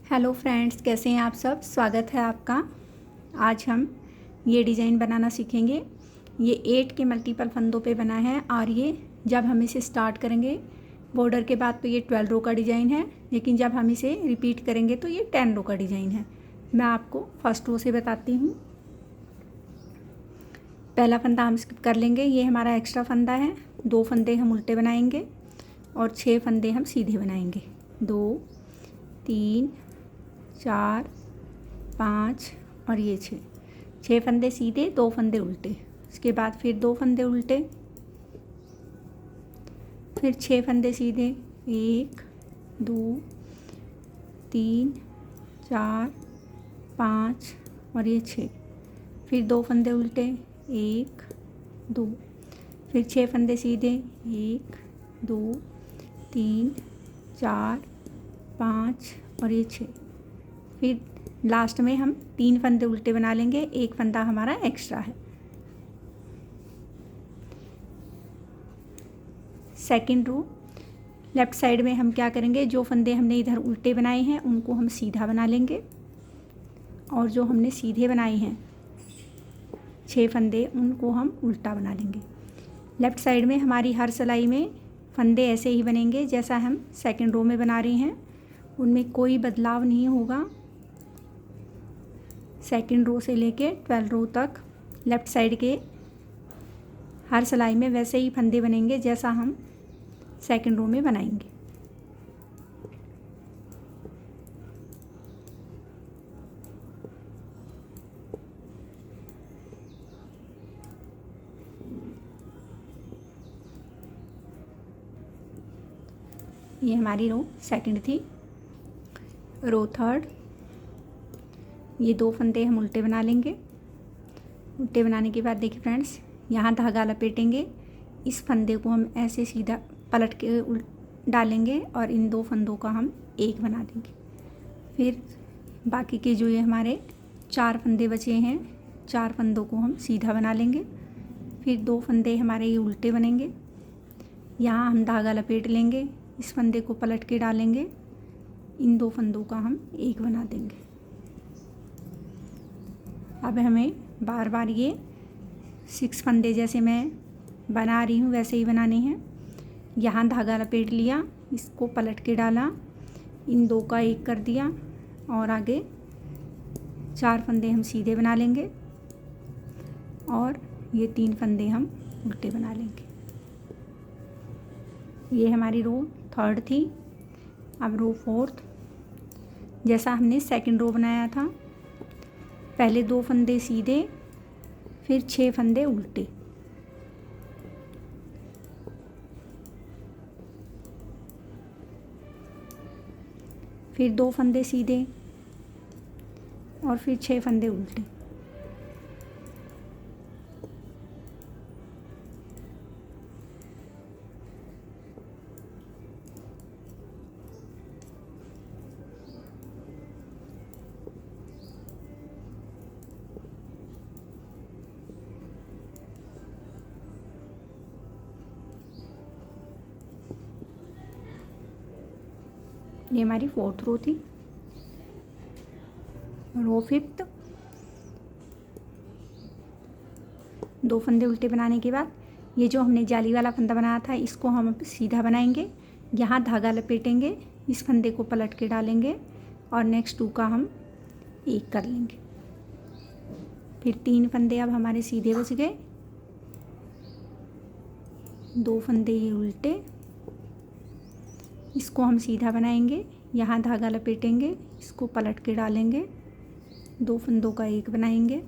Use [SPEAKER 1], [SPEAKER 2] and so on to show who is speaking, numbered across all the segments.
[SPEAKER 1] Hello friends, कैसे हैं आप सब। स्वागत है आपका। आज हम ये डिज़ाइन बनाना सीखेंगे। ये 8 के मल्टीपल फंदों पे बना है और ये जब हम इसे स्टार्ट करेंगे बॉर्डर के बाद तो ये 12 रो का डिज़ाइन है, लेकिन जब हम इसे रिपीट करेंगे तो ये 10 रो का डिज़ाइन है। मैं आपको फर्स्ट रो से बताती हूँ। पहला फंदा हम स्किप कर लेंगे, ये हमारा एक्स्ट्रा फंदा है। 2 फंदे हम उल्टे बनाएंगे और 6 फंदे हम सीधे बनाएंगे। 2 3 4 5 और ये 6 फंदे सीधे, 2 फंदे उल्टे। इसके बाद फिर 2 फंदे उल्टे, फिर 6 फंदे सीधे। 1 2 3 4 5 और ये 6। फिर 2 फंदे उल्टे, 1 2, फिर 6 फंदे सीधे। 1 2 3 4 5 और ये 6। फिर लास्ट में हम 3 फंदे उल्टे बना लेंगे, 1 फंदा हमारा एक्स्ट्रा है। सेकंड रो, लेफ़्ट साइड में हम क्या करेंगे, जो फंदे हमने इधर उल्टे बनाए हैं उनको हम सीधा बना लेंगे और जो हमने सीधे बनाए हैं 6 फंदे उनको हम उल्टा बना लेंगे। लेफ़्ट साइड में हमारी हर सिलाई में फंदे ऐसे ही बनेंगे जैसा हम सेकंड रो में बना रहे हैं, उनमें कोई बदलाव नहीं होगा। सेकंड रो से लेके 12 रो तक लेफ़्ट साइड के हर सिलाई में वैसे ही फंदे बनेंगे जैसा हम सेकंड रो में बनाएंगे। ये हमारी रो सेकंड थी। रो थर्ड, ये 2 फंदे हम उल्टे बना लेंगे। उल्टे बनाने के बाद देखिए फ्रेंड्स, यहाँ धागा लपेटेंगे, इस फंदे को हम ऐसे सीधा पलट के डालेंगे और इन 2 फंदों का हम एक बना देंगे। फिर बाकी के जो ये हमारे 4 फंदे बचे हैं, 4 फंदों को हम सीधा बना लेंगे। फिर 2 फंदे हमारे ये उल्टे बनेंगे, यहाँ हम धागा लपेट लेंगे, इस फंदे को पलट के डालेंगे, इन 2 फंदों का हम एक बना देंगे। अब हमें बार बार ये 6 फंदे जैसे मैं बना रही हूँ वैसे ही बनाने हैं। यहाँ धागा लपेट लिया, इसको पलट के डाला, इन 2 का एक कर दिया और आगे 4 फंदे हम सीधे बना लेंगे और ये 3 फंदे हम उल्टे बना लेंगे। ये हमारी रो थर्ड थी। अब रो फोर्थ, जैसा हमने सेकंड रो बनाया था, पहले 2 फंदे सीधे, फिर 6 फंदे उल्टे। फिर 2 फंदे सीधे और फिर 6 फंदे उल्टे। ये हमारी फोर्थ रो थी। रो फिफ्थ, 2 फंदे उल्टे बनाने के बाद ये जो हमने जाली वाला फंदा बनाया था इसको हम सीधा बनाएंगे, यहाँ धागा लपेटेंगे, इस फंदे को पलट के डालेंगे और नेक्स्ट 2 का हम एक कर लेंगे। फिर 3 फंदे अब हमारे सीधे बच गए, 2 फंदे ये उल्टे, इसको हम सीधा बनाएंगे, यहाँ धागा लपेटेंगे, इसको पलट के डालेंगे, 2 फंदों का एक बनाएंगे।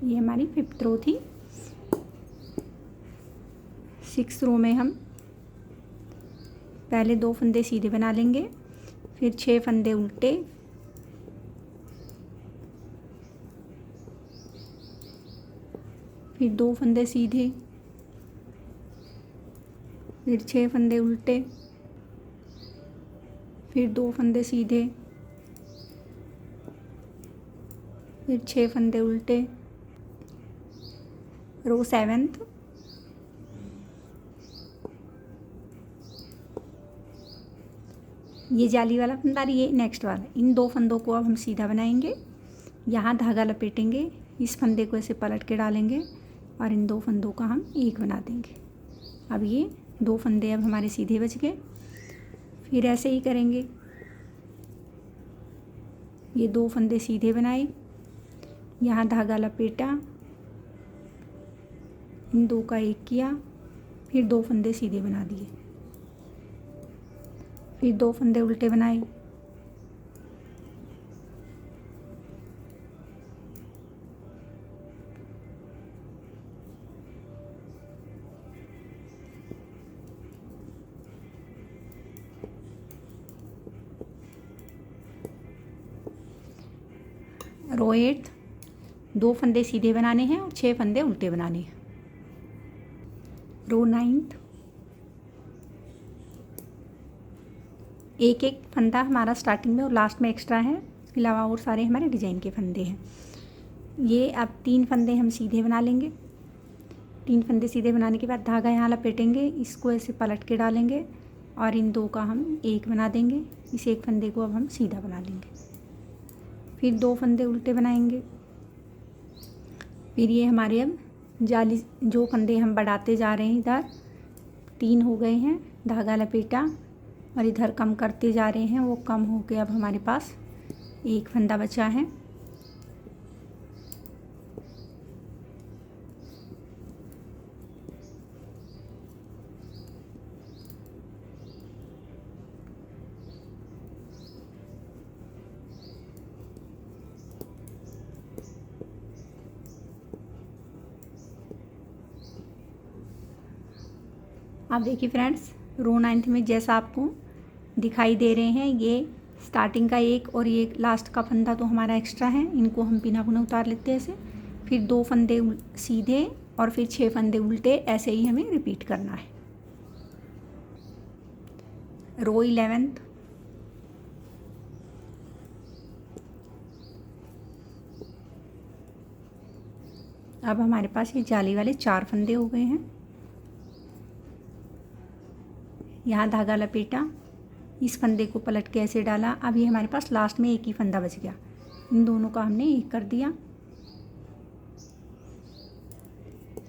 [SPEAKER 1] ये हमारी 5th रो थी। 6th रो में हम पहले 2 फंदे सीधे बना लेंगे, फिर 6 फंदे उल्टे, फिर 2 फंदे सीधे, फिर 6 फंदे उल्टे, फिर 2 फंदे सीधे, फिर 6 फंदे उल्टे। रो 7th, ये जाली वाला फंदा, ये नेक्स्ट वाला। इन 2 फंदों को अब हम सीधा बनाएंगे। यहाँ धागा लपेटेंगे, इस फंदे को ऐसे पलट के डालेंगे और इन 2 फंदों का हम एक बना देंगे। अब ये 2 फंदे अब हमारे सीधे बच गए। फिर ऐसे ही करेंगे, ये 2 फंदे सीधे बनाए, यहाँ धागा लपेटा, इन 2 का एक किया, फिर 2 फंदे सीधे बना दिए, फिर 2 फंदे उल्टे बनाए, रो 8, 2 फंदे सीधे बनाने हैं और 6 फंदे उल्टे बनाने हैं। रो 9, एक फंदा हमारा स्टार्टिंग में और लास्ट में एक्स्ट्रा है, इसके अलावा और सारे हमारे डिजाइन के फंदे हैं। ये अब 3 फंदे हम सीधे बना लेंगे। 3 फंदे सीधे बनाने के बाद धागा यहाँ लपेटेंगे, इसको ऐसे पलट के डालेंगे और इन 2 का हम एक बना देंगे। इस एक फंदे को अब हम सीधा बना लेंगे, फिर 2 फंदे उल्टे बनाएंगे। फिर ये हमारे अब जाली, जो फंदे हम बढ़ाते जा रहे हैं, इधर 3 हो गए हैं, धागा लपेटा और इधर कम करते जा रहे हैं, वो कम हो के अब हमारे पास एक फंदा बचा है। आप देखिए फ्रेंड्स, रो 9 में जैसा आपको दिखाई दे रहे हैं, ये स्टार्टिंग का एक और ये लास्ट का फंदा तो हमारा एक्स्ट्रा है, इनको हम बिना बुने उतार लेते हैं ऐसे। फिर 2 फंदे सीधे और फिर 6 फंदे उल्टे, ऐसे ही हमें रिपीट करना है। रो 11, अब हमारे पास ये जाली वाले 4 फंदे हो गए हैं। यहाँ धागा लपेटा, इस फंदे को पलट के ऐसे डाला। अब ये हमारे पास लास्ट में एक ही फंदा बच गया, इन दोनों का हमने एक कर दिया।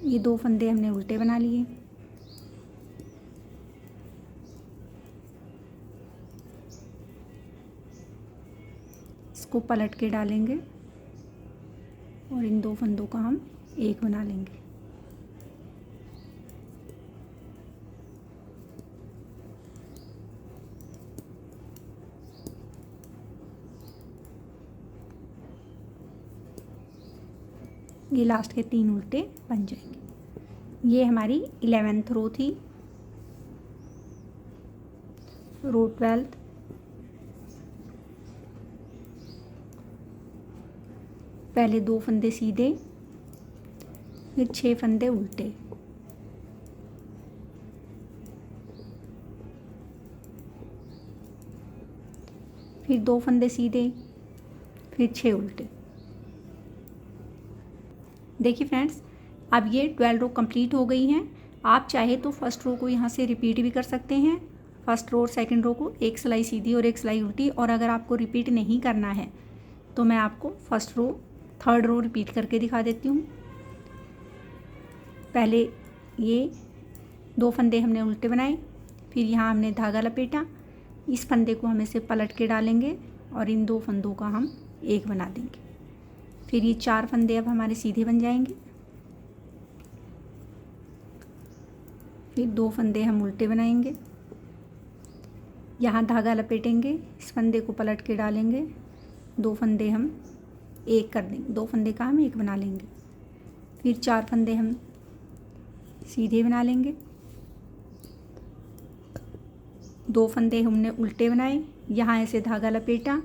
[SPEAKER 1] ये 2 फंदे हमने उल्टे बना लिए, इसको पलट के डालेंगे और इन 2 फंदों का हम एक बना लेंगे। ये लास्ट के 3 उल्टे बन जाएंगे। ये हमारी 11th रो थी। रो 12, पहले 2 फंदे सीधे, फिर 6 फंदे उल्टे, फिर 2 फंदे सीधे, फिर 6 उल्टे। देखिए फ्रेंड्स, अब ये 12 रो कंप्लीट हो गई हैं। आप चाहे तो फर्स्ट रो को यहाँ से रिपीट भी कर सकते हैं, फर्स्ट रो और सेकंड रो को, एक सिलाई सीधी और एक सिलाई उल्टी। और अगर आपको रिपीट नहीं करना है तो मैं आपको first row third row repeat करके दिखा देती हूँ। पहले ये 2 फंदे हमने उल्टे बनाए, फिर यहाँ हमने धागा लपेटा, इस फंदे को हम ऐसे पलट के डालेंगे और इन 2 फंदों का हम एक बना देंगे। फिर ये 4 फंदे अब हमारे सीधे बन जाएंगे, फिर 2 फंदे हम उल्टे बनाएंगे, यहाँ धागा लपेटेंगे, इस फंदे को पलट के डालेंगे, 2 फंदे हम एक कर देंगे, 2 फंदे का हम एक बना लेंगे। फिर 4 फंदे हम सीधे बना लेंगे, 2 फंदे हमने उल्टे बनाए, यहाँ ऐसे धागा लपेटा,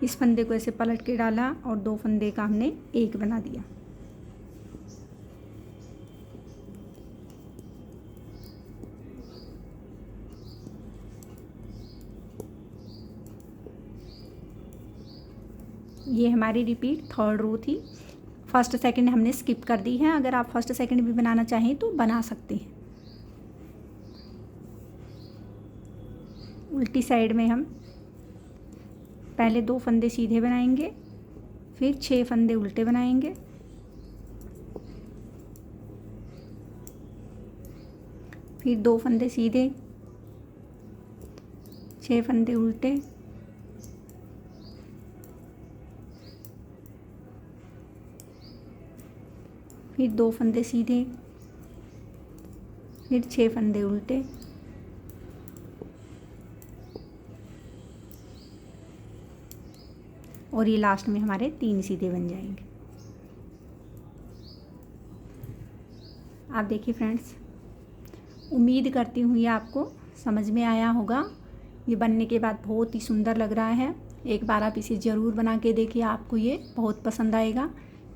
[SPEAKER 1] इस फंदे को ऐसे पलट के डाला और 2 फंदे का हमने एक बना दिया। ये हमारी रिपीट थर्ड रो थी। फर्स्ट सेकंड हमने स्किप कर दी है, अगर आप फर्स्ट सेकंड भी बनाना चाहें तो बना सकते हैं। उल्टी साइड में हम पहले 2 फंदे सीधे बनाएंगे, फिर 6 फंदे उल्टे बनाएंगे, फिर 2 फंदे सीधे, 6 फंदे उल्टे, फिर 2 फंदे सीधे, फिर 6 फंदे उल्टे, और ये लास्ट में हमारे 3 सीधे बन जाएंगे। आप देखिए फ्रेंड्स, उम्मीद करती हूँ ये आपको समझ में आया होगा। ये बनने के बाद बहुत ही सुंदर लग रहा है। एक बार आप इसे ज़रूर बना के देखिए, आपको ये बहुत पसंद आएगा।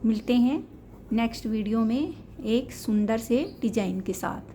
[SPEAKER 1] मिलते हैं नेक्स्ट वीडियो में एक सुंदर से डिज़ाइन के साथ।